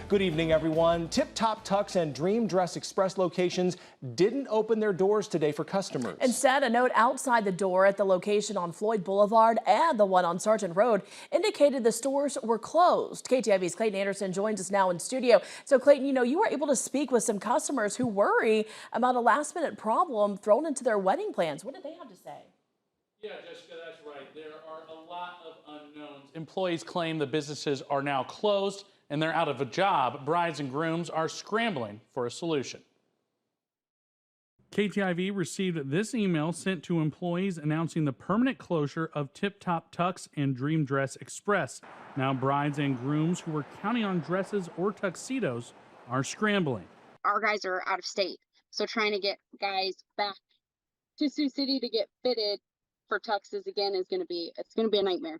Good evening, everyone. Tip Top Tux and Dream Dress Express locations didn't open their doors today for customers. Instead, a note outside the door at the location on Floyd Boulevard and the one on Sargent Road indicated the stores were closed. KTIV's Clayton Anderson joins us now in studio. So, Clayton, you were able to speak with some customers who worry about a last-minute problem thrown into their wedding plans. What did they have to say? Yeah, Jessica, that's right. There are a lot of unknowns. Employees claim the businesses are now closed and they're out of a job. Brides and grooms are scrambling for a solution. KTIV received this email sent to employees announcing the permanent closure of Tip Top Tux and Dream Dress Express. Now brides and grooms who were counting on dresses or tuxedos are scrambling. Our guys are out of state, so trying to get guys back to Sioux City to get fitted for tuxes again is going to be a nightmare.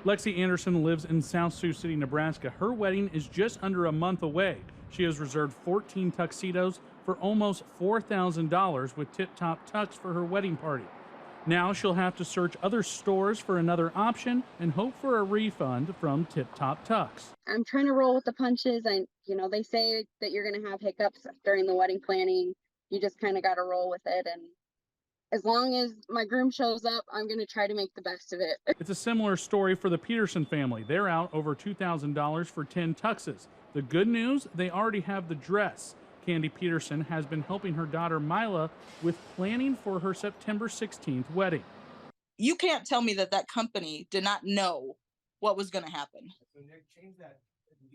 Lexi Anderson lives in South Sioux City, Nebraska. Her wedding is just under a month away. She has reserved 14 tuxedos for almost $4,000 with Tip Top Tux for her wedding party. Now she'll have to search other stores for another option and hope for a refund from Tip Top Tux. I'm trying to roll with the punches. They say that you're going to have hiccups during the wedding planning. You just kind of got to roll with it, and as long as my groom shows up, I'm going to try to make the best of it. It's a similar story for the Peterson family. They're out over $2,000 for 10 tuxes. The good news, they already have the dress. Candy Peterson has been helping her daughter Mila with planning for her September 16th wedding. You can't tell me that company did not know what was going to happen.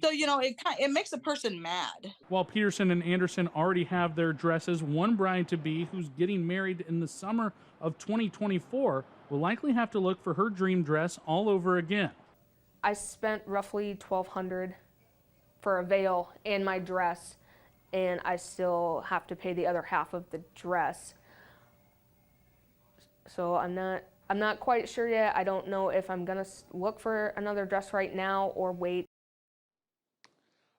So, it makes a person mad. While Peterson and Anderson already have their dresses, one bride-to-be who's getting married in the summer of 2024 will likely have to look for her dream dress all over again. I spent roughly $1,200 for a veil and my dress, and I still have to pay the other half of the dress. So I'm not quite sure yet. I don't know if I'm gonna look for another dress right now or wait.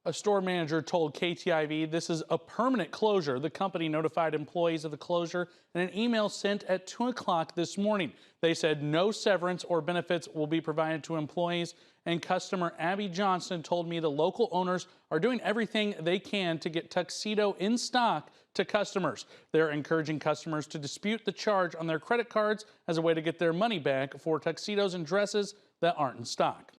A store manager told KTIV this is a permanent closure. The company notified employees of the closure in an email sent at 2 o'clock this morning. They said no severance or benefits will be provided to employees, and customer Abby Johnson told me the local owners are doing everything they can to get tuxedo in stock to customers. They're encouraging customers to dispute the charge on their credit cards as a way to get their money back for tuxedos and dresses that aren't in stock.